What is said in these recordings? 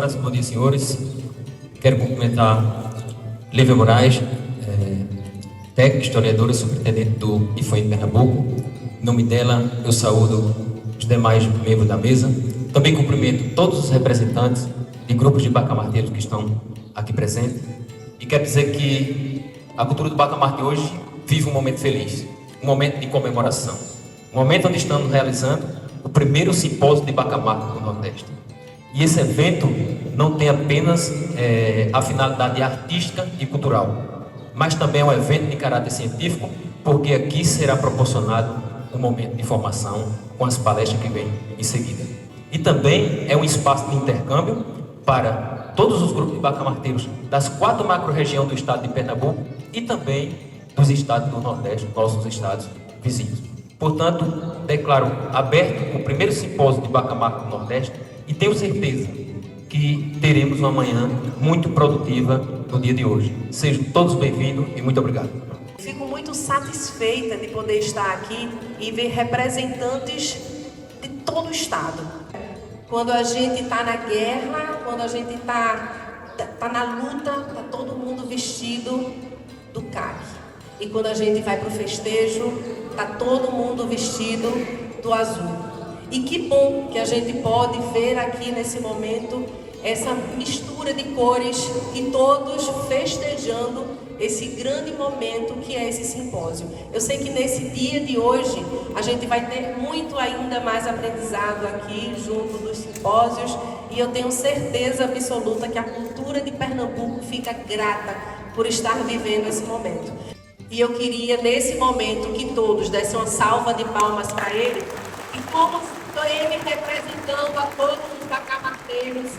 senhoras, bom dia, senhores. Quero cumprimentar Lívia Moraes, técnica, historiadora, superintendente do IFAM Pernambuco. Em nome dela, eu saúdo os demais membros da mesa. Também cumprimento todos os representantes de grupos de bacamarteiros que estão aqui presentes. E quero dizer que a cultura do bacamarte hoje vive um momento feliz, um momento de comemoração, um momento onde estamos realizando o primeiro simpósio de bacamarte do Nordeste. E esse evento não tem apenas a finalidade artística e cultural, mas também é um evento de caráter científico, porque aqui será proporcionado um momento de formação com as palestras que vêm em seguida. E também é um espaço de intercâmbio para todos os grupos de bacamarteiros das 4 macro-regiões do estado de Pernambuco e também dos estados do Nordeste, nossos estados vizinhos. Portanto, declaro aberto o primeiro simpósio de bacamarte do Nordeste e tenho certeza que teremos uma manhã muito produtiva no dia de hoje. Sejam todos bem-vindos e muito obrigado. Fico muito satisfeita de poder estar aqui e ver representantes de todo o estado. Quando a gente está na guerra, quando a gente tá na luta, tá todo mundo vestido do CAC. E quando a gente vai para o festejo, tá todo mundo vestido do azul. E que bom que a gente pode ver aqui nesse momento essa mistura de cores e todos festejando esse grande momento que é esse simpósio. Eu sei que nesse dia de hoje a gente vai ter muito ainda mais aprendizado aqui junto dos simpósios e eu tenho certeza absoluta que a cultura de Pernambuco fica grata por estar vivendo esse momento. E eu queria nesse momento que todos dessem uma salva de palmas para ele e como ele representando a todos os bacamarteiros,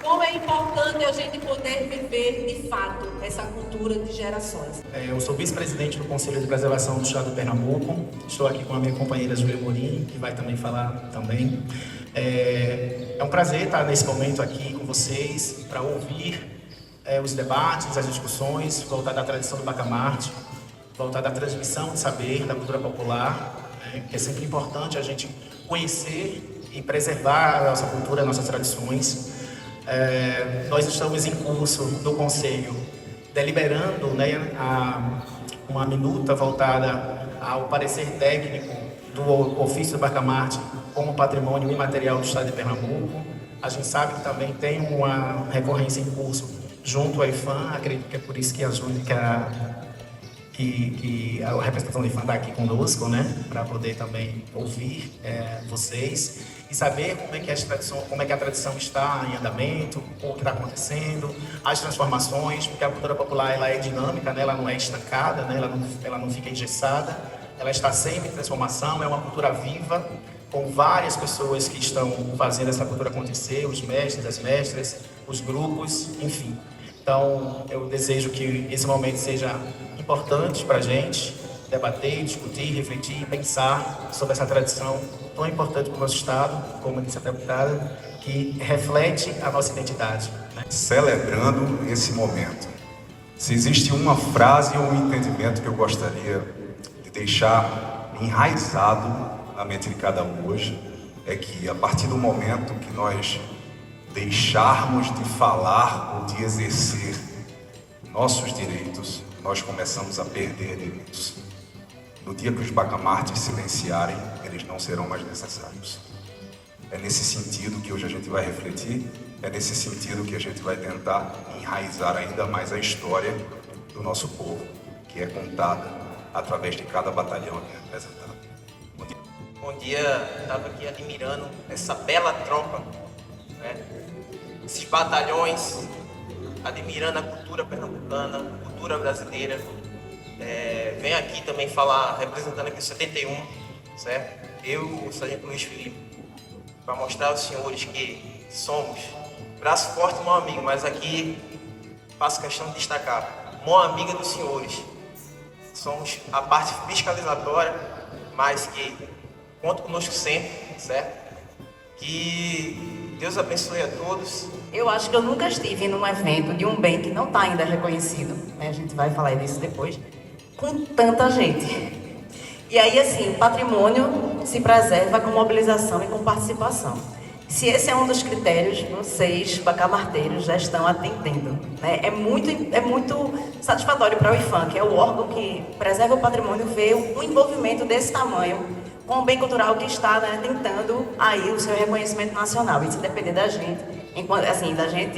como é importante a gente poder viver de fato essa cultura de gerações. Eu sou vice-presidente do Conselho de Preservação do Estado de Pernambuco. Estou aqui com a minha companheira Júlia Morim, que vai também falar também. É um prazer estar nesse momento aqui com vocês para ouvir os debates, as discussões voltadas à tradição do bacamarte, voltada à transmissão de saber da cultura popular, que é sempre importante a gente conhecer e preservar a nossa cultura, as nossas tradições. Nós estamos em curso do Conselho deliberando uma minuta voltada ao parecer técnico do ofício do bacamarte como patrimônio imaterial do estado de Pernambuco. A gente sabe que também tem uma recorrência em curso junto ao IFAM, acredito que é por isso que a representação do IFAM está aqui conosco, para poder também ouvir vocês e saber como é que a tradição está em andamento, o que está acontecendo, as transformações, porque a cultura popular ela é dinâmica, ela não é estancada, ela não fica engessada, ela está sempre em transformação, é uma cultura viva, com várias pessoas que estão fazendo essa cultura acontecer, os mestres, as mestras, os grupos, enfim. Então, eu desejo que esse momento seja importante para a gente debater, discutir, refletir e pensar sobre essa tradição tão importante para o nosso Estado, como disse a deputada, que reflete a nossa identidade. Celebrando esse momento. Se existe uma frase ou um entendimento que eu gostaria de deixar enraizado na mente de cada um hoje, é que a partir do momento que nós deixarmos de falar ou de exercer nossos direitos, nós começamos a perder direitos. No dia que os bacamartes silenciarem, eles não serão mais necessários. É nesse sentido que hoje a gente vai refletir, é nesse sentido que a gente vai tentar enraizar ainda mais a história do nosso povo, que é contada através de cada batalhão aqui representado. Bom dia, estava aqui admirando essa bela tropa, esses batalhões, admirando a cultura pernambucana, a cultura brasileira. Venho aqui também falar, representando aqui o 71, certo? Eu, o Sargento Luiz Felipe, para mostrar aos senhores que somos braço forte e mão amiga, mas aqui faço questão de destacar, mão amiga dos senhores. Somos a parte fiscalizatória, mas que conta conosco sempre, certo? Que Deus abençoe a todos. Eu acho que eu nunca estive num evento de um bem que não está ainda reconhecido, a gente vai falar disso depois, com tanta gente. E aí, assim, o patrimônio se preserva com mobilização e com participação. Se esse é um dos critérios, vocês, bacamarteiros, já estão atendendo, né? É muito satisfatório para o IFAM, que é o órgão que preserva o patrimônio, ver um envolvimento desse tamanho com o bem cultural que está, né, tentando aí o seu reconhecimento nacional. Isso depender da gente,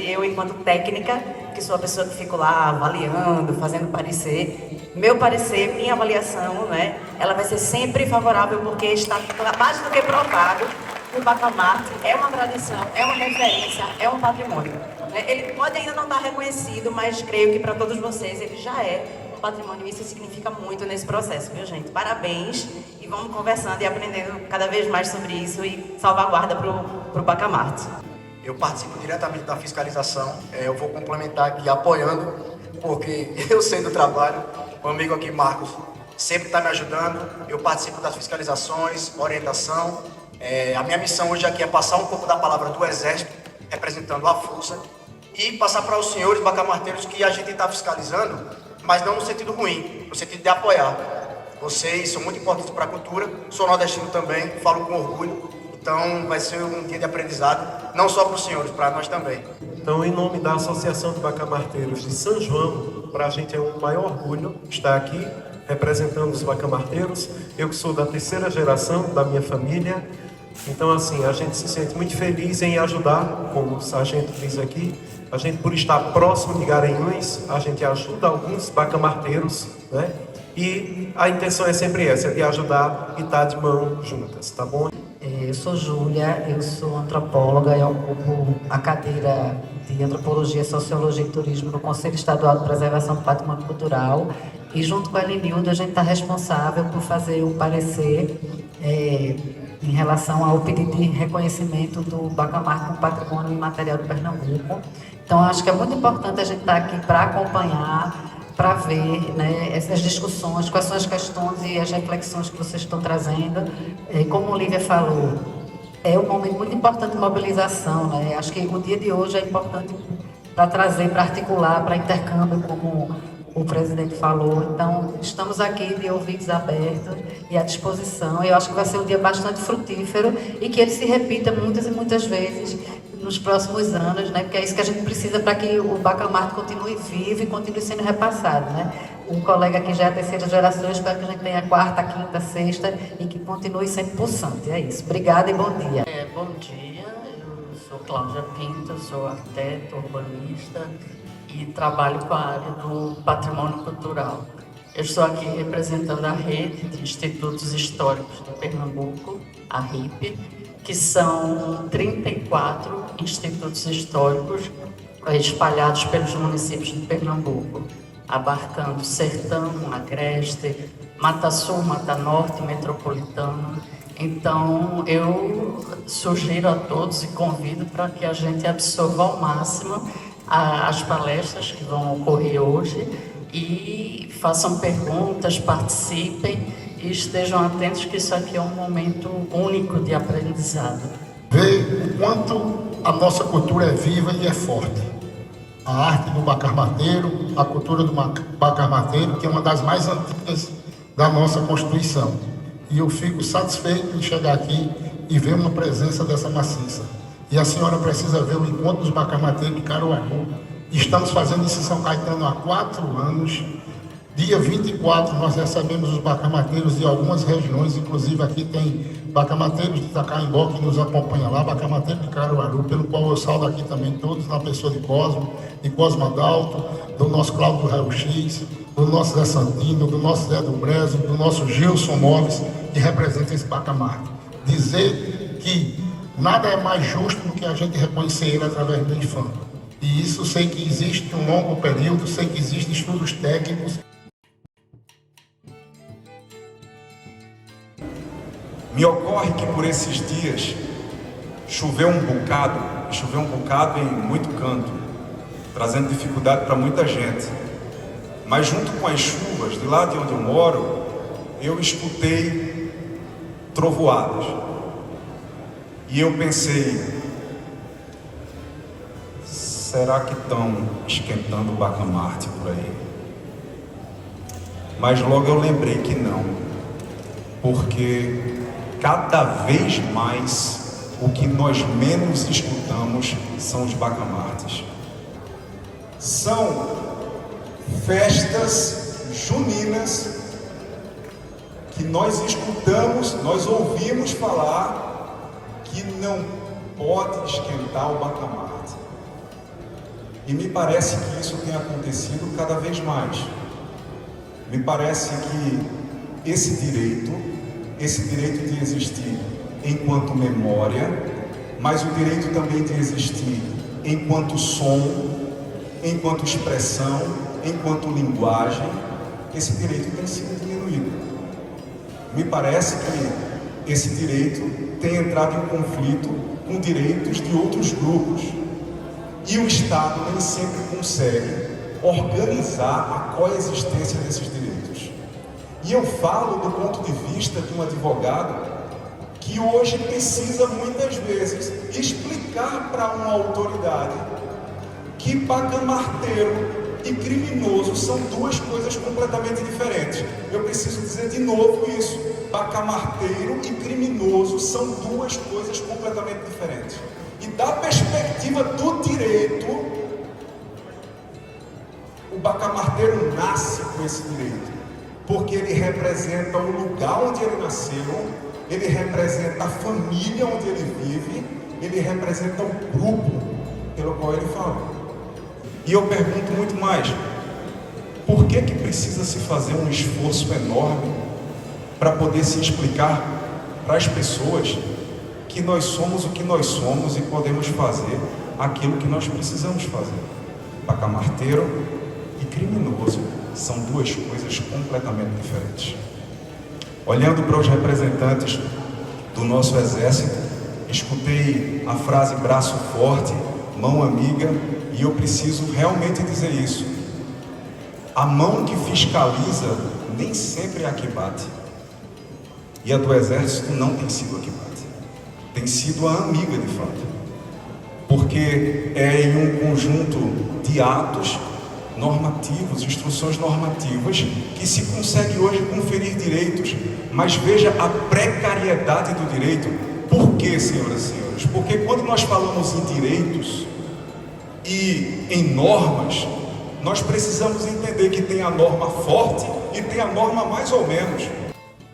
eu enquanto técnica, que sou a pessoa que fico lá avaliando, fazendo parecer. Meu parecer, minha avaliação, né, ela vai ser sempre favorável, porque está mais do que provado. O Bacamarte é uma tradição, é uma referência, é um patrimônio. Ele pode ainda não estar reconhecido, mas creio que para todos vocês ele já é um patrimônio. Isso significa muito nesse processo, viu, gente? Parabéns, e vamos conversando e aprendendo cada vez mais sobre isso e salvaguarda para o Bacamarte. Eu participo diretamente da fiscalização, eu vou complementar aqui apoiando, porque eu sei do trabalho, o amigo aqui, Marcos, sempre está me ajudando, eu participo das fiscalizações, orientação. A minha missão hoje aqui é passar um pouco da palavra do Exército, representando a força, e passar para os senhores bacamarteiros que a gente está fiscalizando, mas não no sentido ruim, no sentido de apoiar. Vocês são muito importantes para a cultura, sou nordestino também, falo com orgulho, então vai ser um dia de aprendizado, não só para os senhores, para nós também. Então, em nome da Associação de Bacamarteiros de São João, para a gente é um maior orgulho estar aqui representando os bacamarteiros. Eu que sou da terceira geração da minha família, então assim, a gente se sente muito feliz em ajudar, como o sargento diz aqui, a gente por estar próximo de Garanhuns, a gente ajuda alguns bacamarteiros, né? E a intenção é sempre essa, de ajudar e estar de mão juntas, tá bom? Eu sou Júlia, eu sou antropóloga e ocupo a cadeira de Antropologia, Sociologia e Turismo no Conselho Estadual de Preservação do Patrimônio Cultural, e junto com a Elenilda a gente está responsável por fazer um parecer em relação ao pedido de reconhecimento do Bacamarte como patrimônio imaterial de Pernambuco. Então acho que é muito importante a gente estar aqui para acompanhar, para ver, né, essas discussões, quais são as questões e as reflexões que vocês estão trazendo. Como o Lívia falou, é um momento muito importante de mobilização, né? Acho que o dia de hoje é importante para trazer, para articular, para intercâmbio, como o presidente falou. Então, estamos aqui de ouvidos abertos e à disposição. Eu acho que vai ser um dia bastante frutífero e que ele se repita muitas e muitas vezes nos próximos anos, né? Porque é isso que a gente precisa para que o Bacamarte continue vivo e continue sendo repassado, né? Um colega aqui já é a terceira geração, espero que a gente tenha a quarta, quinta, sexta e que continue sendo pulsante. É isso. Obrigada e bom dia. Bom dia, eu sou Cláudia Pinto, sou arquiteta, urbanista e trabalho com a área do patrimônio cultural. Eu estou aqui representando a rede de Institutos Históricos de Pernambuco, a RIP, que são 34 institutos históricos espalhados pelos municípios de Pernambuco, abarcando Sertão, Agreste, Mata Sul, Mata Norte, Metropolitano. Então, eu sugiro a todos e convido para que a gente absorva ao máximo as palestras que vão ocorrer hoje e façam perguntas, participem e estejam atentos que isso aqui é um momento único de aprendizado. Ver o quanto a nossa cultura é viva e é forte. A arte do bacamarteiro, a cultura do bacamarteiro, que é uma das mais antigas da nossa Constituição. E eu fico satisfeito em chegar aqui e ver uma presença dessa maciça. E a senhora precisa ver o encontro dos bacamarteiros de Caruaru. Estamos fazendo isso em São Caetano há 4 anos. Dia 24 nós recebemos os bacamarteiros de algumas regiões, inclusive aqui tem bacamarteiros de Itacaimbó que nos acompanha lá, bacamarteiro de Caruaru, pelo qual eu saldo aqui também todos, na pessoa de Cosmo Adalto, do nosso Cláudio Raio X, do nosso Zé Santino, do nosso Zé do Brezo, do nosso Gilson Moves, que representa esse bacamarte. Dizer que nada é mais justo do que a gente reconhecer ele através do IFAM. E isso sei que existe um longo período, sei que existem estudos técnicos. Me ocorre que por esses dias choveu um bocado em muito canto, trazendo dificuldade para muita gente. Mas junto com as chuvas, de lá de onde eu moro, eu escutei trovoadas. E eu pensei, será que estão esquentando o Bacamarte por aí? Mas logo eu lembrei que não, porque cada vez mais o que nós menos escutamos são os bacamartes. São festas juninas que nós escutamos, nós ouvimos falar que não pode esquentar o bacamarte. E me parece que isso tem acontecido cada vez mais. Me parece que esse direito de existir enquanto memória, mas o direito também de existir enquanto som, enquanto expressão, enquanto linguagem, esse direito tem sido diminuído. Me parece que esse direito tem entrado em conflito com direitos de outros grupos. E o Estado nem sempre consegue organizar a coexistência desses direitos. E eu falo do ponto de vista de um advogado que hoje precisa muitas vezes explicar para uma autoridade que bacamarteiro e criminoso são duas coisas completamente diferentes. Eu preciso dizer de novo isso. Bacamarteiro e criminoso são duas coisas completamente diferentes. E da perspectiva do direito, o bacamarteiro nasce com esse direito, porque ele representa o lugar onde ele nasceu, ele representa a família onde ele vive, ele representa o grupo pelo qual ele fala. E eu pergunto muito mais, por que precisa se fazer um esforço enorme para poder se explicar para as pessoas que nós somos o que nós somos e podemos fazer aquilo que nós precisamos fazer? Bacamarteiro e criminoso são duas coisas completamente diferentes. Olhando para os representantes do nosso exército, escutei a frase braço forte, mão amiga, e eu preciso realmente dizer isso. A mão que fiscaliza nem sempre é a que bate. E a do exército não tem sido a que bate. Tem sido a amiga de fato. Porque é em um conjunto de atos normativos, instruções normativas, que se consegue hoje conferir direitos. Mas veja a precariedade do direito. Por quê, senhoras e senhores? Porque quando nós falamos em direitos e em normas, nós precisamos entender que tem a norma forte e tem a norma mais ou menos.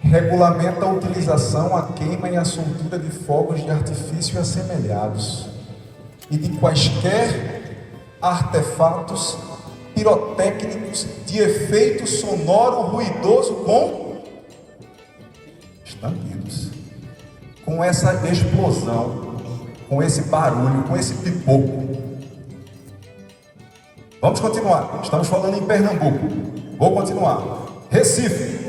Regulamenta a utilização, a queima e a soltura de fogos de artifício assemelhados e de quaisquer artefatos pirotécnicos de efeito sonoro ruidoso com estampidos. Com essa explosão, com esse barulho, com esse pipoco. Vamos continuar. Estamos falando em Pernambuco. Vou continuar. Recife.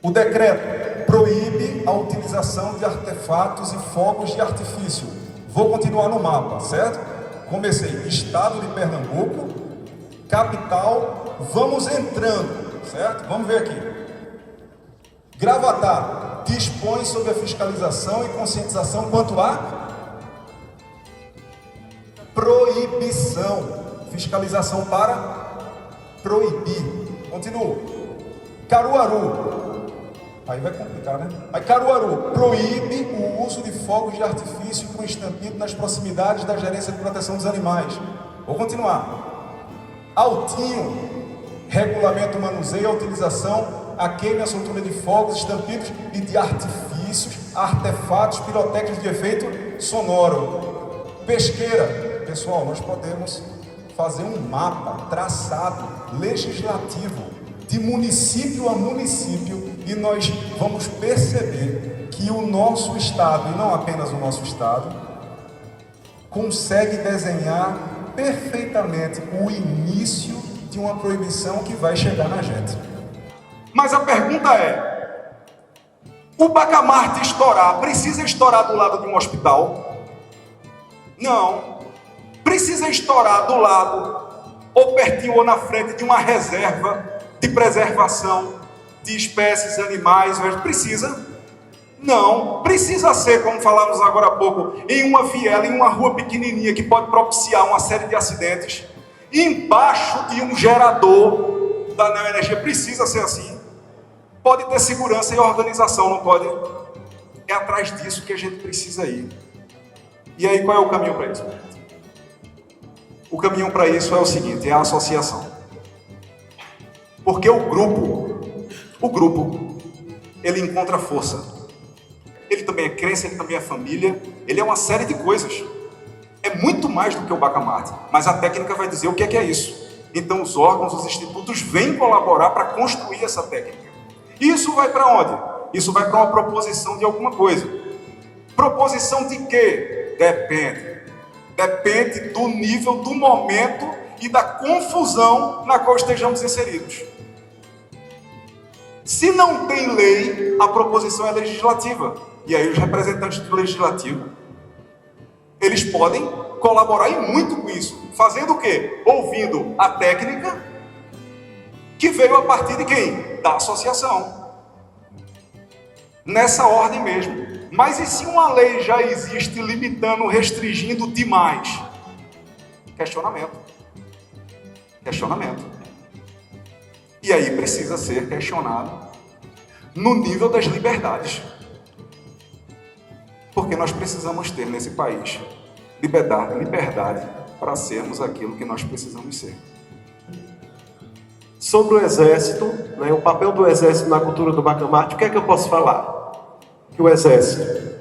O decreto proíbe a utilização de artefatos e fogos de artifício. Vou continuar no mapa, certo? Comecei. Estado de Pernambuco, capital. Vamos entrando, certo? Vamos ver aqui. Gravatá dispõe sobre a fiscalização e conscientização quanto à proibição. Fiscalização para proibir. Continuo. Caruaru. Aí vai complicar, né? Aí Caruaru proíbe o uso de fogos de artifício com estampido nas proximidades da Gerência de Proteção dos Animais. Vou continuar. Altinho regulamenta o manuseio, a utilização, a queima e a soltura de fogos, estampidos e de artifícios, artefatos pirotécnicos de efeito sonoro. Pesqueira. Pessoal, nós podemos fazer um mapa traçado, legislativo, de município a município, e nós vamos perceber que o nosso Estado, e não apenas o nosso Estado, consegue desenhar perfeitamente o início de uma proibição que vai chegar na gente. Mas a pergunta é, o bacamarte estourar, precisa estourar do lado de um hospital? Não. Precisa estourar do lado, ou pertinho ou na frente de uma reserva de preservação de espécies animais? Precisa? Não. Precisa ser, como falamos agora há pouco, em uma viela, em uma rua pequenininha que pode propiciar uma série de acidentes, embaixo de um gerador da neoenergia. Precisa ser assim? Pode ter segurança e organização, não pode? É atrás disso que a gente precisa ir. E aí, qual é o caminho para isso? O caminho para isso é o seguinte, é a associação. Porque o grupo, ele encontra força. Ele também é crença, ele também é família, ele é uma série de coisas. É muito mais do que o Bacamarte, mas a técnica vai dizer o que é isso. Então os órgãos, os institutos vêm colaborar para construir essa técnica. E isso vai para onde? Isso vai para uma proposição de alguma coisa. Proposição de quê? Depende. Depende do nível, do momento e da confusão na qual estejamos inseridos. Se não tem lei, a proposição é legislativa. E aí os representantes do legislativo, eles podem colaborar e muito com isso. Fazendo o quê? Ouvindo a técnica que veio a partir de quem? Da associação. Nessa ordem mesmo. Mas e se uma lei já existe limitando, restringindo demais? Questionamento. Questionamento. E aí precisa ser questionado no nível das liberdades. Porque nós precisamos ter nesse país liberdade para sermos aquilo que nós precisamos ser. Sobre o Exército, né, o papel do Exército na cultura do Bacamarte, o que é que eu posso falar? Que o Exército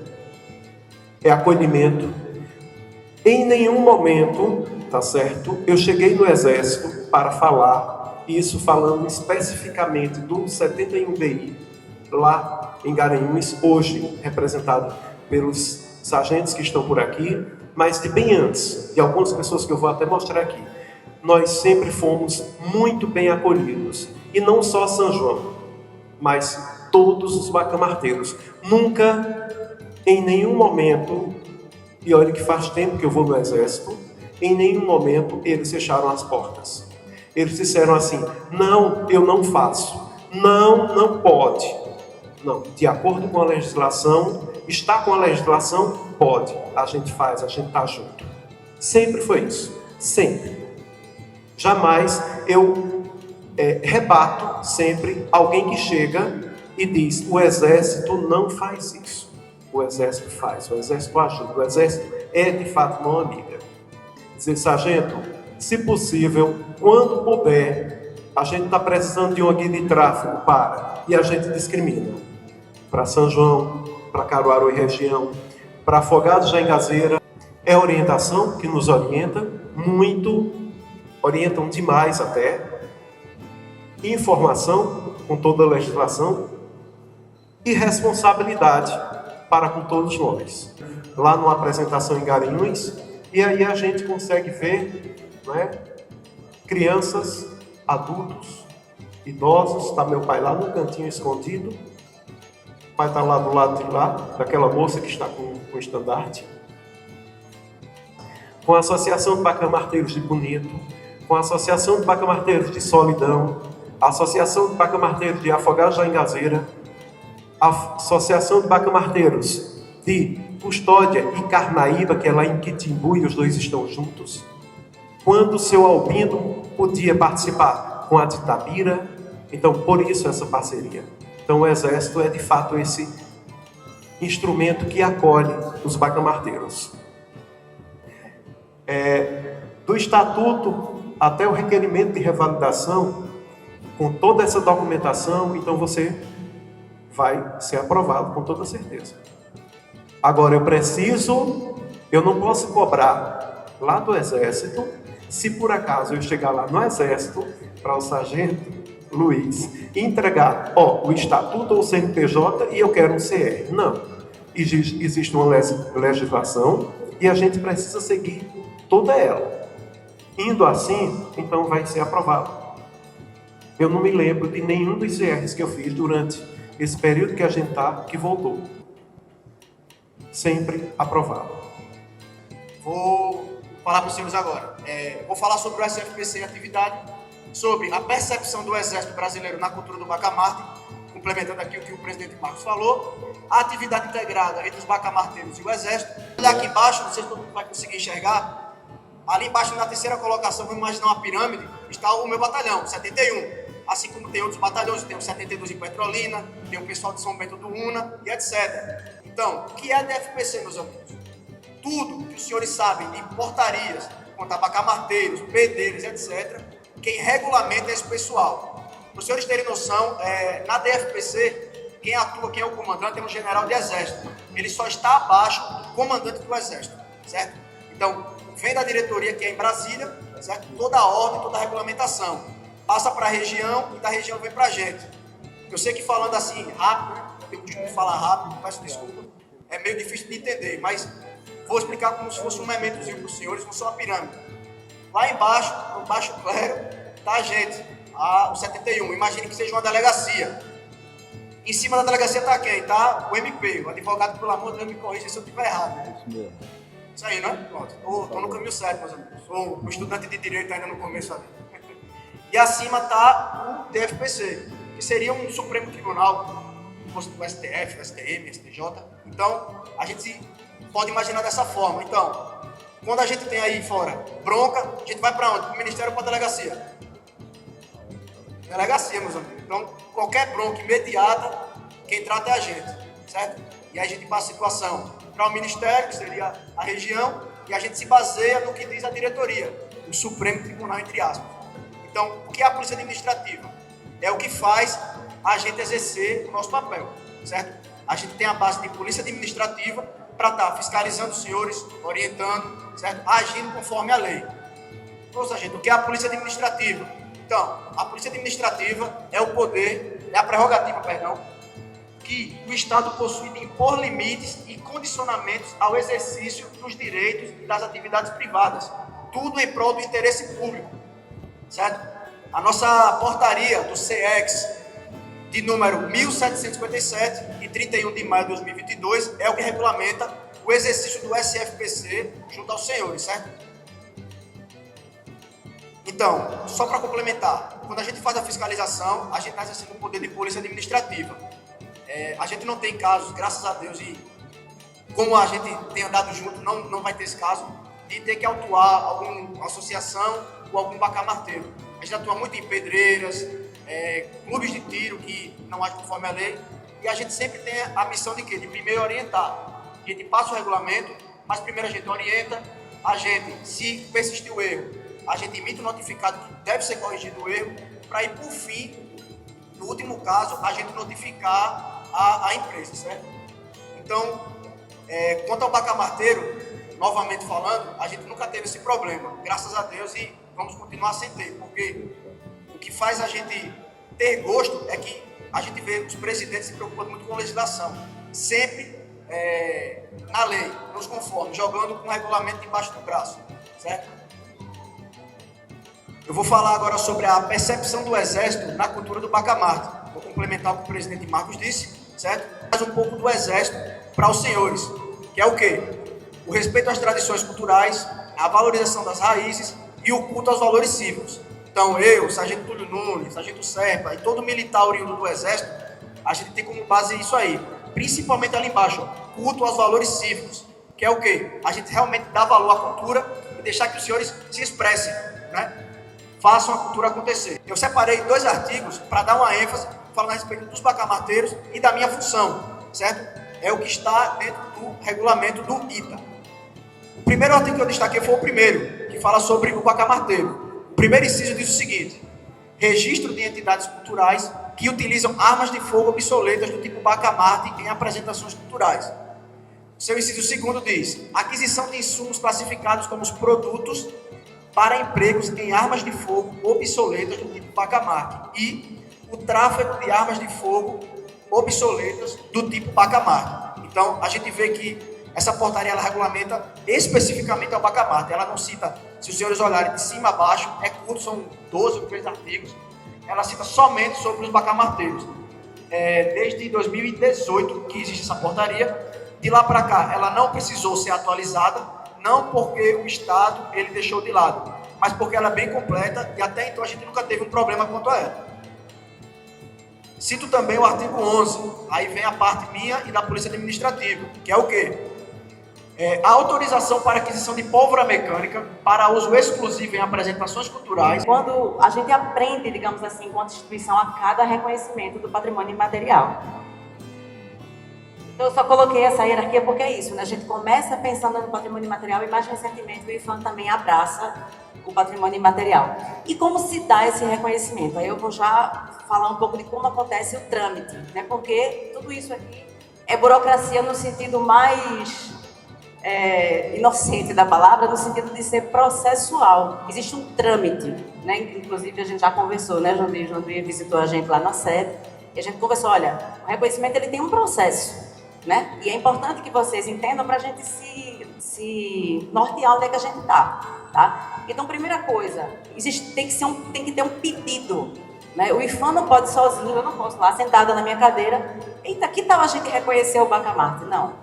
é acolhimento. Em nenhum momento, tá certo, eu cheguei no Exército para falar, isso falando especificamente do 71BI, lá em Garanhuns, hoje representado pelos sargentos que estão por aqui, mas de bem antes, e algumas pessoas que eu vou até mostrar aqui. Nós sempre fomos muito bem acolhidos, e não só São João, mas todos os bacamarteiros. Nunca, em nenhum momento, e olha que faz tempo que eu vou no Exército, em nenhum momento eles fecharam as portas. Eles disseram assim, não, eu não faço, não pode. Não, de acordo com a legislação, está com a legislação, pode, a gente faz, a gente está junto. Sempre foi isso, sempre. Jamais eu rebato sempre alguém que chega e diz, o Exército não faz isso. O Exército faz, o Exército ajuda, o Exército é de fato mão amiga. Dizer, sargento, se possível, quando puder, a gente está precisando de uma guia de tráfego para, e a gente discrimina. Para São João, para Caruaru e região, para Afogados da Engazeira. É orientação que nos orienta muito, orientam demais até. Informação com toda a legislação e responsabilidade para com todos nós. Lá numa apresentação em Garanhuns, e aí a gente consegue ver, né, crianças, adultos, idosos, está meu pai lá no cantinho escondido, o pai está lá do lado de lá, daquela moça que está com o estandarte, com a Associação de Bacamarteiros de Bonito, com a Associação de Bacamarteiros de Solidão, a Associação de Bacamarteiros de Afogados da Engazeira, a Associação de Bacamarteiros de Custódia e Carnaíba, que é lá em Quitimbu, e os dois estão juntos. Quando o seu Albino podia participar com a de Itabira, então por isso essa parceria. Então o Exército é de fato esse instrumento que acolhe os bacamarteiros. Do estatuto até o requerimento de revalidação, com toda essa documentação, então você vai ser aprovado com toda certeza. Agora eu não posso cobrar lá do Exército, se por acaso eu chegar lá no Exército, para o sargento Luiz, entregar o estatuto ou o CNPJ e eu quero um CR. Não. Existe uma legislação e a gente precisa seguir toda ela. Indo assim, então vai ser aprovado. Eu não me lembro de nenhum dos CRs que eu fiz durante esse período que a gente está, que voltou. Sempre aprovado. Vou falar para os senhores agora. Vou falar sobre o SFPC atividade, sobre a percepção do Exército Brasileiro na cultura do Bacamarte, complementando aqui o que o presidente Marcos falou, a atividade integrada entre os bacamarteiros e o Exército. Olha aqui embaixo, não sei se todo mundo vai conseguir enxergar, ali embaixo na terceira colocação, vamos imaginar uma pirâmide, está o meu batalhão, 71. Assim como tem outros batalhões, tem o 72 em Petrolina, tem o pessoal de São Bento do Una e etc. Então, o que é a DFPC, meus amigos? Tudo que os senhores sabem de portarias, quanto a bacamarteiros, pedreiros, etc., quem regulamenta é esse pessoal. Para os senhores terem noção, na DFPC, quem atua, quem é o comandante, é um general de exército. Ele só está abaixo do comandante do exército, certo? Então, vem da diretoria que é em Brasília, certo? Toda a ordem, toda a regulamentação. Passa para a região e da região vem para a gente. Eu sei que falando assim rápido, eu costumo falar rápido, peço desculpa, é meio difícil de entender, mas vou explicar como se fosse um mementozinho para os senhores, como se fosse uma pirâmide. Lá embaixo, no baixo clero, está a gente, o 71. Imagine que seja uma delegacia. Em cima da delegacia está quem? Está o MP, o advogado, pelo amor de Deus, me corrija se eu estiver errado. Isso aí, né? Pronto. Estou no caminho certo, meus amigos. Sou um estudante de direito ainda no começo ali. E acima está o DFPC, que seria um Supremo Tribunal, fosse do STF, STM, STJ. Então, a gente pode imaginar dessa forma. Então, quando a gente tem aí fora bronca, a gente vai para onde? Para o Ministério ou para a delegacia? Delegacia, meus amigos. Então, qualquer bronca imediata, quem trata é a gente, certo? E aí a gente passa a situação para o Ministério, que seria a região, e a gente se baseia no que diz a diretoria, o Supremo Tribunal, entre aspas. Então, o que é a Polícia Administrativa? É o que faz a gente exercer o nosso papel, certo? A gente tem a base de Polícia Administrativa para estar fiscalizando os senhores, orientando, certo? Agindo conforme a lei. Ou seja, gente, o que é a Polícia Administrativa? Então, a Polícia Administrativa é o poder, é a prerrogativa, perdão, que o Estado possui de impor limites e condicionamentos ao exercício dos direitos e das atividades privadas, tudo em prol do interesse público, certo? A nossa portaria do CEX, de número 1757, de 31 de maio de 2022, é o que regulamenta o exercício do SFPC junto aos senhores, certo? Então, só para complementar, quando a gente faz a fiscalização, a gente está exercendo o poder de polícia administrativa. A gente não tem casos, graças a Deus, e como a gente tem andado junto, não vai ter esse caso, de ter que autuar alguma associação ou algum bacamarteiro. A gente atua muito em pedreiras, clubes de tiro que não agem conforme a lei, e a gente sempre tem a missão de quê? De primeiro orientar. A gente passa o regulamento, mas primeiro a gente orienta, a gente, se persistir o erro, a gente emite um notificado que deve ser corrigido o erro, para ir por fim, no último caso, a gente notificar a empresa, certo? Então, quanto ao bacamarteiro, novamente falando, a gente nunca teve esse problema, graças a Deus, e vamos continuar sem ter, porque o que faz a gente ter gosto é que a gente vê os presidentes se preocupando muito com a legislação, sempre na lei, nos conformes, jogando com o regulamento debaixo do braço, certo? Eu vou falar agora sobre a percepção do Exército na cultura do bacamarte. Vou complementar o que o presidente Marcos disse, certo? Mais um pouco do Exército para os senhores, que é o quê? O respeito às tradições culturais, a valorização das raízes e o culto aos valores cívicos. Então, eu, Sargento Túlio Nunes, Sargento Serpa e todo militar oriundo do Exército, a gente tem como base isso aí. Principalmente ali embaixo, ó, culto aos valores cívicos, que é o quê? A gente realmente dá valor à cultura e deixar que os senhores se expressem, né? Façam a cultura acontecer. Eu separei 2 artigos para dar uma ênfase, falando a respeito dos bacamarteiros e da minha função, certo? É o que está dentro do regulamento do ITA. O primeiro artigo que eu destaquei foi o primeiro, que fala sobre o bacamarteiro. O primeiro inciso diz o seguinte: registro de entidades culturais que utilizam armas de fogo obsoletas do tipo bacamarte em apresentações culturais. Seu inciso segundo diz: aquisição de insumos classificados como os produtos para empregos em armas de fogo obsoletas do tipo bacamarte e o tráfego de armas de fogo obsoletas do tipo bacamarte. Então, a gente vê que essa portaria ela regulamenta especificamente ao bacamarte. Ela não cita, se os senhores olharem de cima a baixo, é curto, são 12 ou 13 artigos, ela cita somente sobre os bacamarteiros. Desde 2018 que existe essa portaria, de lá para cá ela não precisou ser atualizada, não porque o Estado ele deixou de lado, mas porque ela é bem completa e até então a gente nunca teve um problema quanto a ela. Cito também o artigo 11, aí vem a parte minha e da Polícia Administrativa, que é o quê? A autorização para aquisição de pólvora mecânica para uso exclusivo em apresentações culturais. Quando a gente aprende, digamos assim, enquanto instituição, a cada reconhecimento do patrimônio imaterial. Então, eu só coloquei essa hierarquia porque é isso, né? A gente começa pensando no patrimônio imaterial e mais recentemente o IFAM também abraça o patrimônio imaterial. E como se dá esse reconhecimento? Aí eu vou já falar um pouco de como acontece o trâmite, né? Porque tudo isso aqui é burocracia no sentido mais inocente da palavra, no sentido de ser processual. Existe um trâmite, né? Inclusive a gente já conversou, né? João Luiz visitou a gente lá na sede e a gente conversou, olha, o reconhecimento ele tem um processo, né? E é importante que vocês entendam para a gente se nortear onde é que a gente está, tá? Então, primeira coisa, tem que ter um pedido, né? O IFAM não pode sozinho, eu não posso lá sentada na minha cadeira, eita, que tal a gente reconhecer o Bacamarte? Não.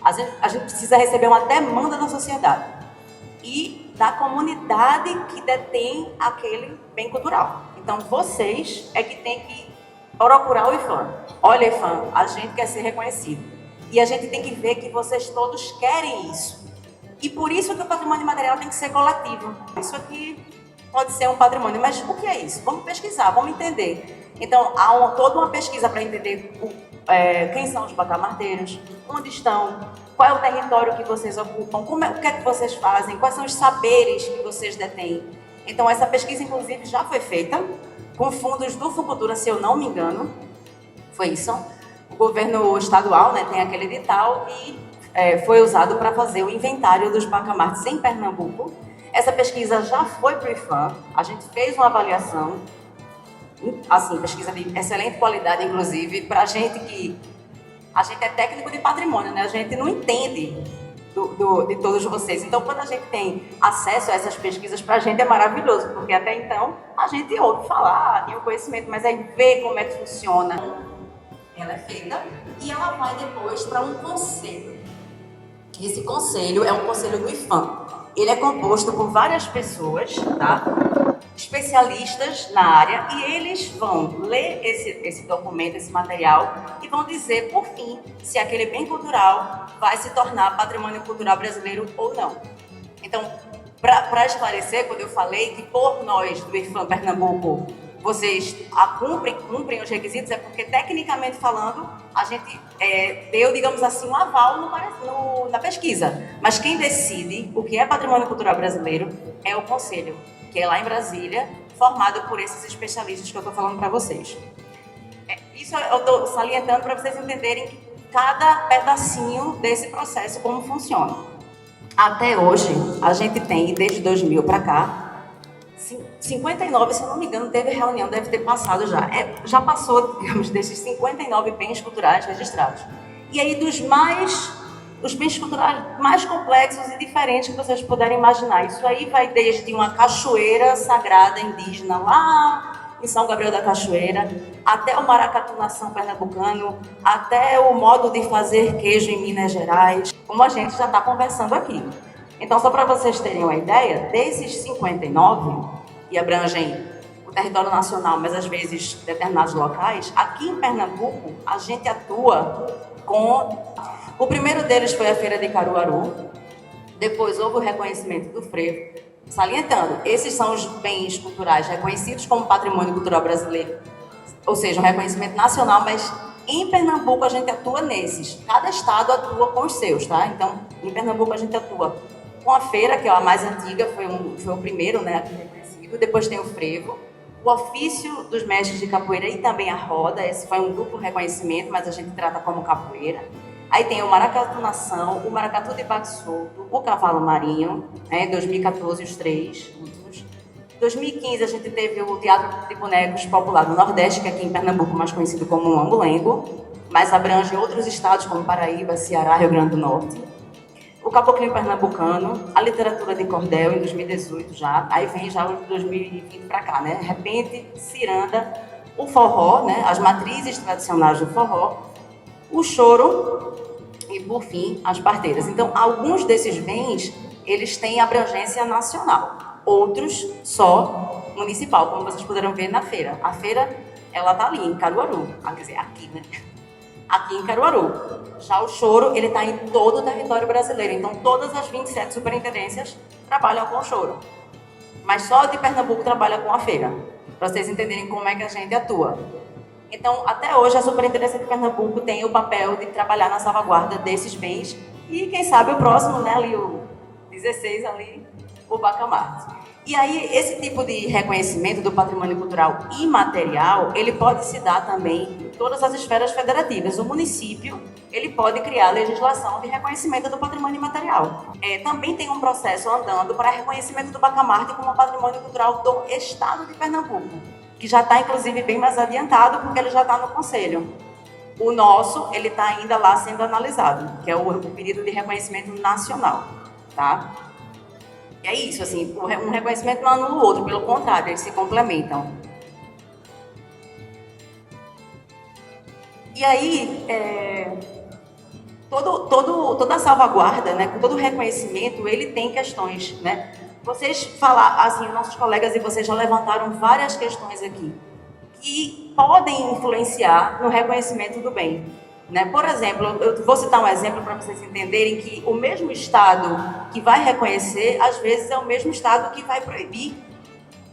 A gente precisa receber uma demanda da sociedade e da comunidade que detém aquele bem cultural. Então, vocês é que tem que procurar o IFAM. Olha, IFAM, a gente quer ser reconhecido. E a gente tem que ver que vocês todos querem isso. E por isso que o patrimônio imaterial tem que ser coletivo. Isso aqui pode ser um patrimônio, mas o que é isso? Vamos pesquisar, vamos entender. Então, há toda uma pesquisa para entender quem são os bacamarteiros, onde estão, qual é o território que vocês ocupam, o que é que vocês fazem, quais são os saberes que vocês detêm. Então, essa pesquisa, inclusive, já foi feita com fundos do Fucultura, se eu não me engano. Foi isso. O governo estadual, né, tem aquele edital e foi usado para fazer o inventário dos bacamartes em Pernambuco. Essa pesquisa já foi para o IFAM, a gente fez uma avaliação, assim, pesquisa de excelente qualidade, inclusive, para a gente que... A gente é técnico de patrimônio, né? A gente não entende de todos vocês. Então, quando a gente tem acesso a essas pesquisas, para a gente é maravilhoso, porque até então a gente ouve falar, tem o conhecimento, mas aí vê como é que funciona. Ela é feita e ela vai depois para um conselho. Esse conselho é um conselho do IFAM. Ele é composto por várias pessoas, tá? Especialistas na área, e eles vão ler esse documento, esse material, e vão dizer, por fim, se aquele bem cultural vai se tornar patrimônio cultural brasileiro ou não. Então, para esclarecer, quando eu falei que por nós do IFAM Pernambuco, vocês cumprem os requisitos, é porque, tecnicamente falando, a gente deu, digamos assim, um aval na pesquisa. Mas quem decide o que é patrimônio cultural brasileiro é o Conselho, que é lá em Brasília, formado por esses especialistas que eu estou falando para vocês. Isso eu estou salientando para vocês entenderem cada pedacinho desse processo, como funciona. Até hoje, a gente tem, desde 2000 para cá, 59, se eu não me engano, teve reunião, deve ter passado já. Já passou, digamos, desses 59 bens culturais registrados. E aí, os bens culturais mais complexos e diferentes que vocês puderem imaginar. Isso aí vai desde uma cachoeira sagrada indígena lá em São Gabriel da Cachoeira, até o maracatu nação pernambucano, até o modo de fazer queijo em Minas Gerais, como a gente já está conversando aqui. Então, só para vocês terem uma ideia, desses 59, e abrangem o território nacional, mas às vezes determinados locais, aqui em Pernambuco, a gente atua com... O primeiro deles foi a Feira de Caruaru, depois houve o reconhecimento do frevo, salientando, esses são os bens culturais reconhecidos como patrimônio cultural brasileiro, ou seja, um reconhecimento nacional, mas em Pernambuco a gente atua nesses. Cada estado atua com os seus, tá? Então, em Pernambuco a gente atua com a feira, que é a mais antiga, foi o primeiro, né, aqui reconhecido. Depois tem o frevo, o ofício dos mestres de capoeira e também a roda. Esse foi um duplo reconhecimento, mas a gente trata como capoeira. Aí tem o maracatu nação, o maracatu de bate solto, o cavalo marinho, né, em 2014 os 3 últimos. Em 2015 a gente teve o Teatro de Bonecos Popular do Nordeste, que é aqui em Pernambuco mais conhecido como Mambulengo, mas abrange outros estados como Paraíba, Ceará, Rio Grande do Norte. O Caboclinho Pernambucano, a literatura de cordel em 2018 já, aí vem já o de 2020 para cá, né? Repente, ciranda, o forró, né? As matrizes tradicionais do forró, o choro e, por fim, as parteiras. Então, alguns desses bens, eles têm abrangência nacional, outros só municipal, como vocês puderam ver na feira. A feira, ela tá ali em Caruaru, quer dizer, aqui, né? Aqui em Caruaru. Já o choro, ele está em todo o território brasileiro. Então, todas as 27 superintendências trabalham com o choro. Mas só de Pernambuco trabalha com a feira, para vocês entenderem como é que a gente atua. Então, até hoje, a Superintendência de Pernambuco tem o papel de trabalhar na salvaguarda desses bens e, quem sabe, o próximo, né, ali o 16, ali, o Bacamarte. E aí, esse tipo de reconhecimento do patrimônio cultural imaterial, ele pode se dar também em todas as esferas federativas. O município, ele pode criar legislação de reconhecimento do patrimônio imaterial. Também tem um processo andando para reconhecimento do Bacamarte como patrimônio cultural do Estado de Pernambuco, que já está, inclusive, bem mais adiantado, porque ele já está no Conselho. O nosso, ele está ainda lá sendo analisado, que é o pedido de reconhecimento nacional, tá? É isso, assim, um reconhecimento não anula o outro, pelo contrário, eles se complementam. E aí, toda a salvaguarda, né, todo o reconhecimento, ele tem questões, né? Vocês falaram, assim, nossos colegas e vocês já levantaram várias questões aqui, que podem influenciar no reconhecimento do bem. Né? Por exemplo, eu vou citar um exemplo para vocês entenderem que o mesmo Estado que vai reconhecer, às vezes é o mesmo Estado que vai proibir.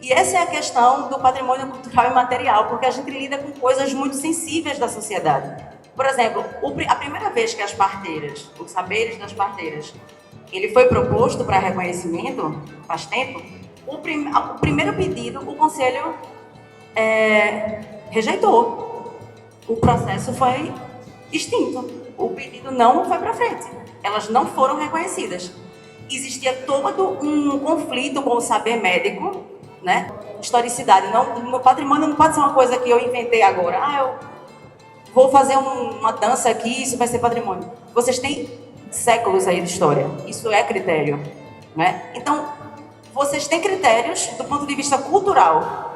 E essa é a questão do patrimônio cultural imaterial, porque a gente lida com coisas muito sensíveis da sociedade. Por exemplo, a primeira vez que as parteiras, os saberes das parteiras, ele foi proposto para reconhecimento, faz tempo, o primeiro pedido o Conselho rejeitou. O processo foi extinto. O pedido não foi para frente. Elas não foram reconhecidas. Existia todo um conflito com o saber médico, né? Historicidade. No patrimônio não pode ser uma coisa que eu inventei agora. Eu vou fazer uma dança aqui, isso vai ser patrimônio. Vocês têm séculos aí de história. Isso é critério, né? Então, vocês têm critérios do ponto de vista cultural.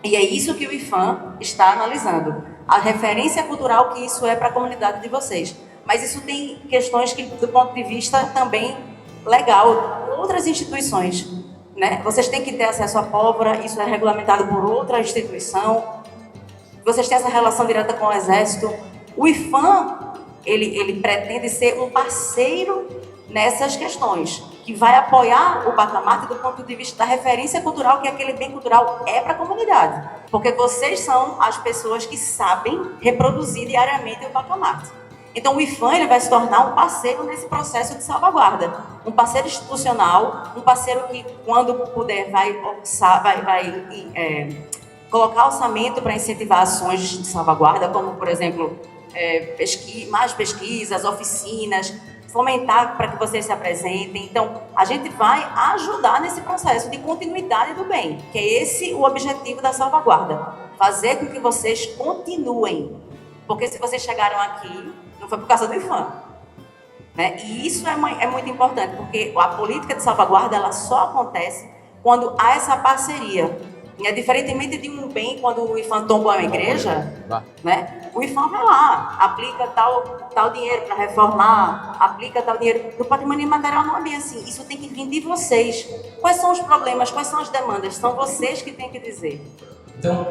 E é isso que o IPHAN está analisando. A referência cultural que isso é para a comunidade de vocês. Mas isso tem questões que, do ponto de vista também legal, outras instituições, né? Vocês têm que ter acesso à pólvora, isso é regulamentado por outra instituição. Vocês têm essa relação direta com o Exército. O IPHAN, ele pretende ser um parceiro nessas questões, que vai apoiar o Bacamarte do ponto de vista da referência cultural, que aquele bem cultural é para a comunidade. Porque vocês são as pessoas que sabem reproduzir diariamente o Bacamarte. Então o IPHAN ele vai se tornar um parceiro nesse processo de salvaguarda. Um parceiro institucional, um parceiro que, quando puder, vai colocar orçamento para incentivar ações de salvaguarda, como, por exemplo, mais pesquisas, oficinas, fomentar para que vocês se apresentem. Então, a gente vai ajudar nesse processo de continuidade do bem, que é esse o objetivo da salvaguarda. Fazer com que vocês continuem. Porque se vocês chegaram aqui, não foi por causa do IPHAN. Né? E isso é muito importante, porque a política de salvaguarda ela só acontece quando há essa parceria. Diferentemente de um bem, quando o IPHAN tomba uma igreja, né? O IPHAN vai lá, aplica tal dinheiro para reformar, aplica tal dinheiro. No patrimônio imaterial não é bem assim. Isso tem que vir de vocês. Quais são os problemas, quais são as demandas? São vocês que têm que dizer. Então,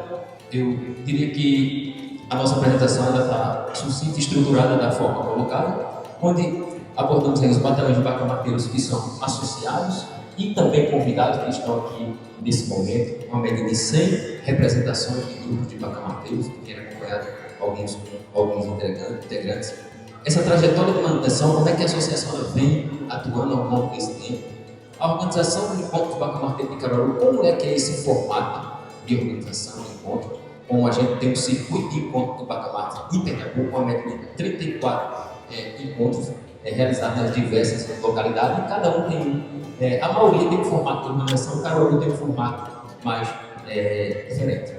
eu diria que a nossa apresentação ainda está sucinta e estruturada da forma colocada, onde abordamos aí os batalhões de bacamarteiros que são associados e também convidados que estão aqui nesse momento, uma média de 100 representações de grupos de bacamarteiros, que têm acompanhado alguns integrantes. Essa trajetória de manutenção, como é que a associação vem atuando ao longo desse tempo? A organização do encontro de bacamarteiros de Caruaru, como é que é esse formato de organização de encontro? Como a gente tem um circuito de encontro de bacamarte em Pernambuco, uma média de 34 encontros realizados nas diversas localidades, e cada um tem a maioria tem um formato de organização, Caruaru tem um formato mais diferente.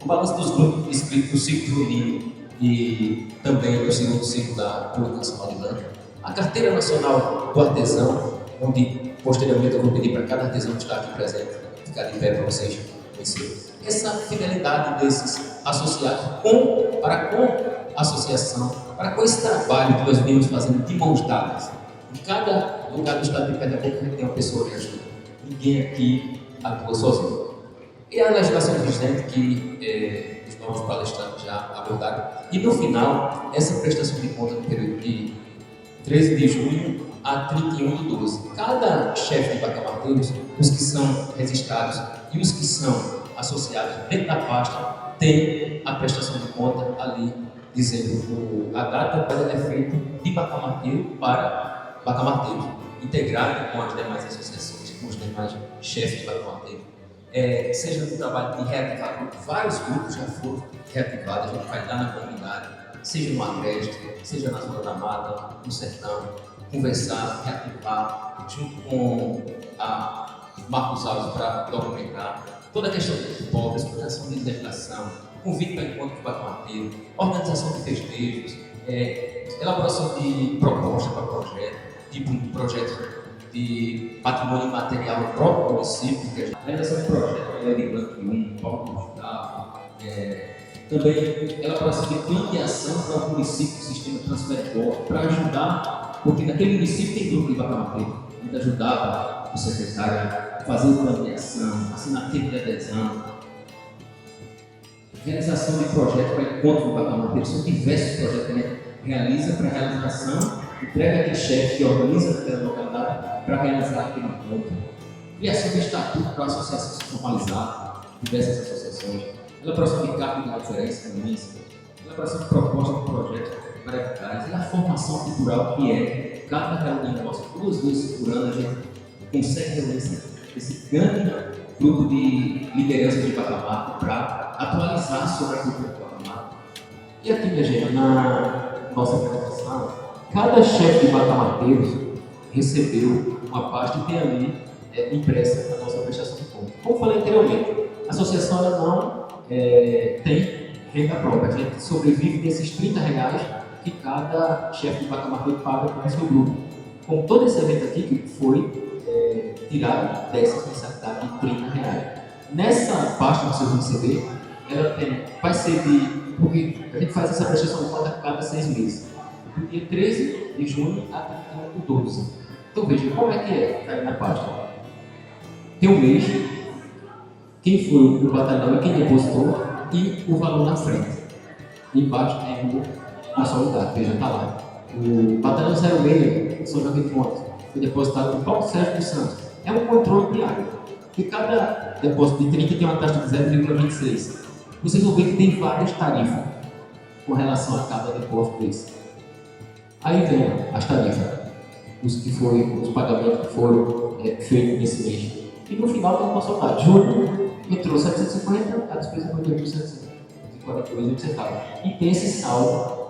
O balanço dos grupos inscritos no ciclo junino e também no segundo ciclo da Publicação Marilândia, a Carteira Nacional do Artesão, onde posteriormente eu vou pedir para cada artesão que está aqui presente ficar de pé para vocês conhecerem. Essa fidelidade desses associados para com a associação, para com esse trabalho que nós vimos fazendo de mãos dadas. Em cada lugar do estado de Pernambuco a gente tem uma pessoa que ajuda. Ninguém aqui atua sozinho. E a legislação vigente que os novos palestrantes já abordaram. E no final, essa prestação de conta no período de 13 de junho a 31 de 12. Cada chefe de bacamarteiros, os que são registrados e os que são associados dentro da pasta, tem a prestação de conta ali, dizendo a data é feita de Bacamarteiro para Bacamarteiros, integrado com as demais associações, com os demais chefes de Bacamarteiro. Seja no trabalho de reativar, vários grupos já foram reativados, a gente vai dar na comunidade, seja no Agreste, seja na Zona da Mata, no Sertão, conversar, reativar, junto com a Marcos Alves para documentar toda a questão dos pobres, proteção de legislação, convite para encontro de Bacamarteiro, organização de festejos, elaboração de proposta para projeto, tipo um projeto de patrimônio material do próprio município, que é a realização de projeto, de Blanco 1, Paulo Gustavo, também elaboração de plano de ação para o município, sistema transferidor, para ajudar, porque naquele município tem grupo de Bacamarteiro, a gente ajudava o secretário a fazer o plano de ação, assinar termo de adesão, realização de projetos para encontro do Bacamarteiro, são diversos projetos que a gente realiza para realização, entrega aquele chefe que organiza aquela localidade para realizar aquele encontro, criação de estatuto para a associação se formalizar, diversas associações, elaboração de cargo de referência também, elaboração de proposta de projetos brevitários e a formação cultural que é cada reunião nossa, 2 vezes por ano a gente consegue reunir esse grande grupo de liderança de Bacamarte para atualizar sobre a cultura de Bacamarte. E aqui, minha gente, na nossa apresentação, cada chefe de Bacamarteiros recebeu uma pasta e tem ali impressa a nossa prestação de conta. Como falei anteriormente, a associação ela não tem renda própria, a gente sobrevive desses R$30 que cada chefe de Bacamarteiro paga para o seu grupo. Com todo esse evento aqui que foi tirado dessa mensalidade de R$30. Nessa pasta que vocês vão receber, ela vai ser porque a gente faz essa prestação de conta a cada 6 meses. Do dia 13 de junho a 31 de 12. Então veja, como é que está aí na pasta? Tem um mês, quem foi o batalhão e quem depositou e o valor na frente. E embaixo tem a solidariedade, veja, está lá. O batalhão 06, São João de Pontes, foi depositado por Paulo Sérgio dos Santos. É um controle diário. E cada depósito de 30 tem uma taxa de 0,26. Vocês vão ver que tem várias tarifas com relação a cada depósito desse. Aí vem as tarifas, os pagamentos que foram feitos nesse mês. E no final tem uma consulta. Julho entrou 750, a despesa foi 2.742,80. E tem esse saldo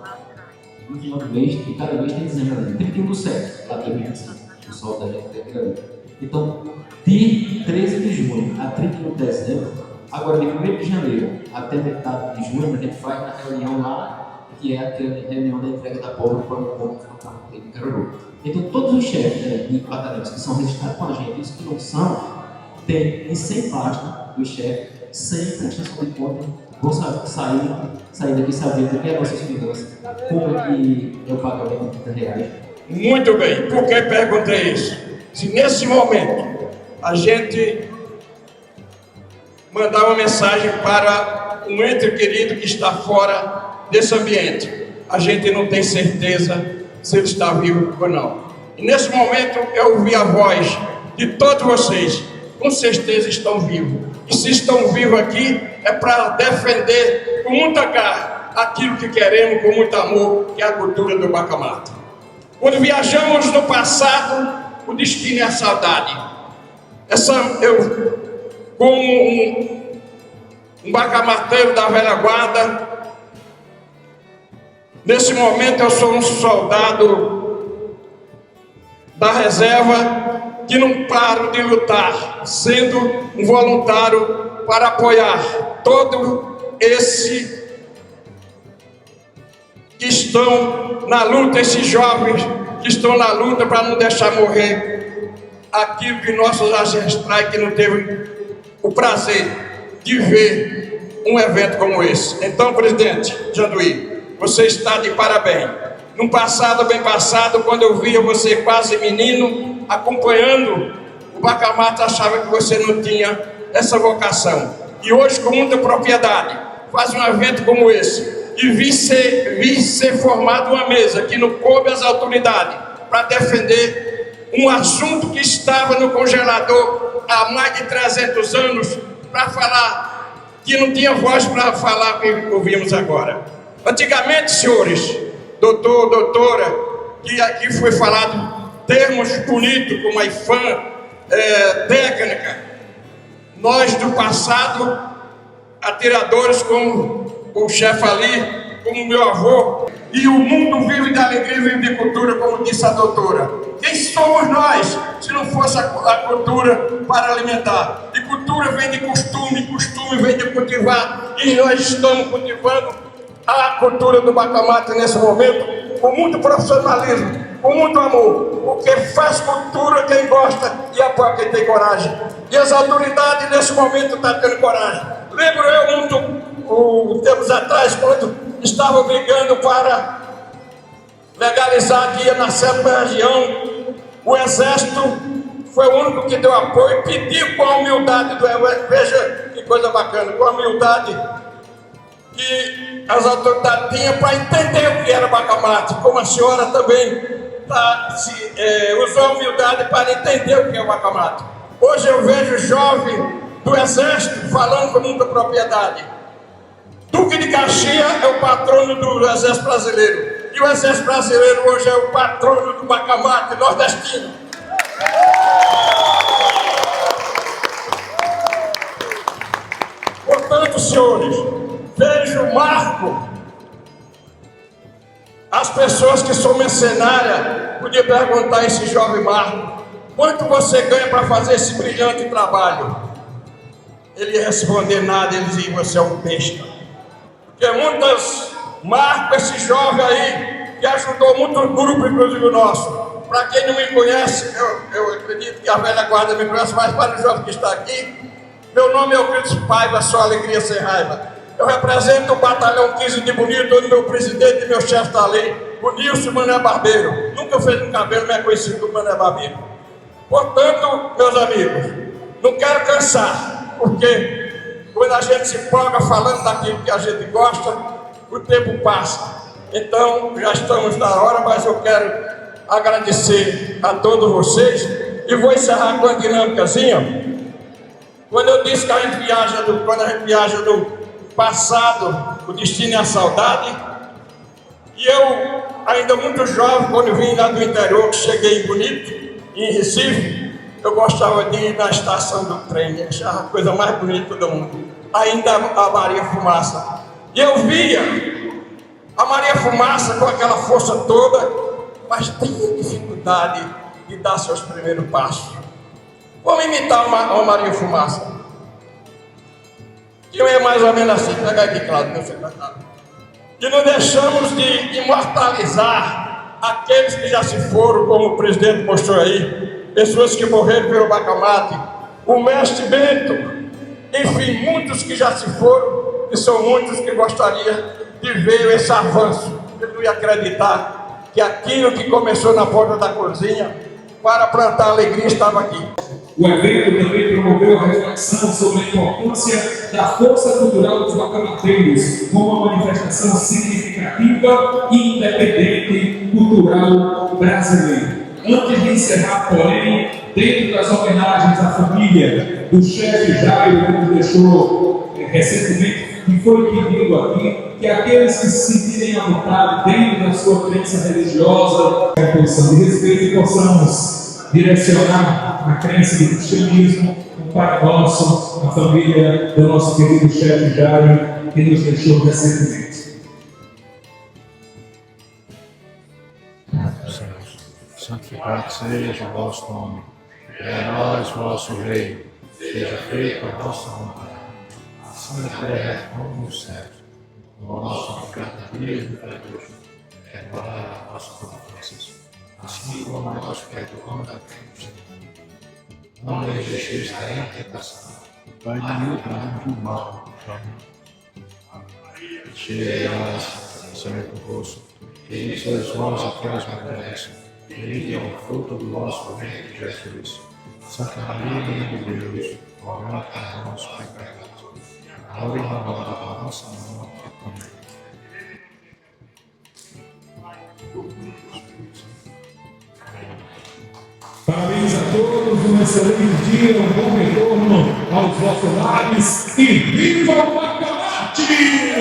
no final do mês, e cada mês tem dezembro ali. 31 do 7, lá 2025, o saldo da gente tem ali. Então, de 13 de junho a 31 de dezembro, agora de 1º de janeiro até metade de junho, a gente faz na reunião lá, que é aquela reunião da entrega da pobre para o povo de Caruaru. Então, todos os chefes de batalhões que são registrados com a gente, os que não são, tem em 100 pastas dos chefes, sem prestação de conta, vão sair daqui sabendo que é a nossa segurança, como é que é o pagamento de R$30. Muito bem, por que perguntei isso? Se nesse momento a gente mandar uma mensagem para um ente querido que está fora desse ambiente, a gente não tem certeza se ele está vivo ou não. E nesse momento eu ouvi a voz de todos vocês, com certeza estão vivos. E se estão vivos aqui, é para defender com muita garra aquilo que queremos, com muito amor, que é a cultura do Bacamarte. Quando viajamos no passado, o destino é a saudade. Eu, como um bacamarteiro da velha guarda, nesse momento eu sou um soldado da reserva que não paro de lutar, sendo um voluntário para apoiar todo esse que estão na luta, esses jovens que estão na luta para não deixar morrer aquilo que nossos ancestrais que não teve o prazer de ver um evento como esse. Então, presidente Janduí, você está de parabéns. No passado, bem passado, quando eu via você quase menino, acompanhando o Bacamarte, achava que você não tinha essa vocação. E hoje, com muita propriedade, faz um evento como esse. E vi ser formada uma mesa que não coube às autoridades para defender um assunto que estava no congelador há mais de 300 anos, para falar que não tinha voz para falar o que ouvimos agora. Antigamente, senhores, doutor, doutora, que aqui foi falado termos bonitos como a IFAM, técnica, nós do passado, atiradores como o chefe ali, como meu avô, e o mundo vive de alegria, vive de cultura, como disse a doutora. Quem somos nós, se não fosse a cultura para alimentar? E cultura vem de costume, costume vem de cultivar, e nós estamos cultivando a cultura do Bacamarte nesse momento, com muito profissionalismo, com muito amor, porque faz cultura quem gosta e apoia quem tem coragem. E as autoridades nesse momento estão tendo coragem. Lembro eu muito, tempos atrás, quando estava brigando para legalizar aqui na 7ª região, o Exército foi o único que deu apoio e pediu com a humildade veja que coisa bacana, com a humildade que as autoridades tinham para entender o que era Bacamarte, como a senhora também usou a humildade para entender o que é o Bacamarte. Hoje eu vejo jovem do Exército falando com muita propriedade. Duque de Caxias é o patrono do Exército Brasileiro. E o Exército Brasileiro hoje é o patrono do Bacamarte nordestino. Portanto, senhores, vejo Marco. As pessoas que são mercenárias podiam perguntar a esse jovem Marco: quanto você ganha para fazer esse brilhante trabalho? Ele ia responder nada, ele dizia: você é um besta. Porque muitas marcas, esse jovem aí, que ajudou muito o grupo, inclusive o nosso. Para quem não me conhece, eu acredito que a velha guarda me conhece, mas para o jovem que está aqui, meu nome é Euclides Paiva, só alegria sem raiva. Eu represento o Batalhão 15 de Bonito, onde meu presidente e meu chefe está ali, o Nilson Mané Barbeiro. Nunca fez um cabelo, mas é conhecido como Mané Barbeiro. Portanto, meus amigos, não quero cansar, porque quando a gente se empolga falando daquilo que a gente gosta, o tempo passa. Então, já estamos na hora, mas eu quero agradecer a todos vocês e vou encerrar com a dinâmicazinha. Quando eu disse que a gente viaja do passado, o destino é a saudade, e eu, ainda muito jovem, quando vim lá do interior, que cheguei em Bonito, em Recife, eu gostava de ir na estação do trem, achava a coisa mais bonita do mundo. Ainda a Maria Fumaça. E eu via a Maria Fumaça com aquela força toda, mas tinha dificuldade de dar seus primeiros passos. Vamos imitar uma Maria Fumaça. Que é mais ou menos assim, pega aqui, Cláudio, meu secretário. Que não deixamos de imortalizar aqueles que já se foram, como o presidente mostrou aí, pessoas que morreram pelo Bacamarte, o mestre Bento, enfim, muitos que já se foram, e são muitos que gostariam de ver esse avanço. Eu não ia acreditar que aquilo que começou na porta da cozinha, para plantar alegria, estava aqui. O evento também promoveu a reflexão sobre a importância da força cultural dos bacamateiros como uma manifestação significativa e independente cultural brasileira. Antes de encerrar, porém, dentro das homenagens à família do chefe Jairo, que nos deixou recentemente, e foi pedido aqui, que aqueles que se sentirem à vontade dentro da sua crença religiosa, a posição de respeito, possamos direcionar a crença do cristianismo, o Pai Nosso, a família do nosso querido chefe Jairo, que nos deixou recentemente. Santificado seja o vosso nome, venha a nós o vosso reino, seja feita a vossa vontade, assim na terra como no céu. O nosso cada dia de hoje, perdoai as nossas ofensas, assim como nós perdoamos a todos. Não nos deixeis cair em tentação, Pai, livrai-nos do mal. Amém. Cheia de graça, o Senhor é convosco, e sois vós aqueles que merecem. Bendito é o fruto do vosso ventre, Jesus. Santa Maria, Mãe de Deus, rogai por nós, pecadores, agora e na hora da nossa morte. Amém. Parabéns a todos, um excelente dia, um bom retorno aos vossos lares e viva o Bacamarte!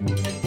Amém.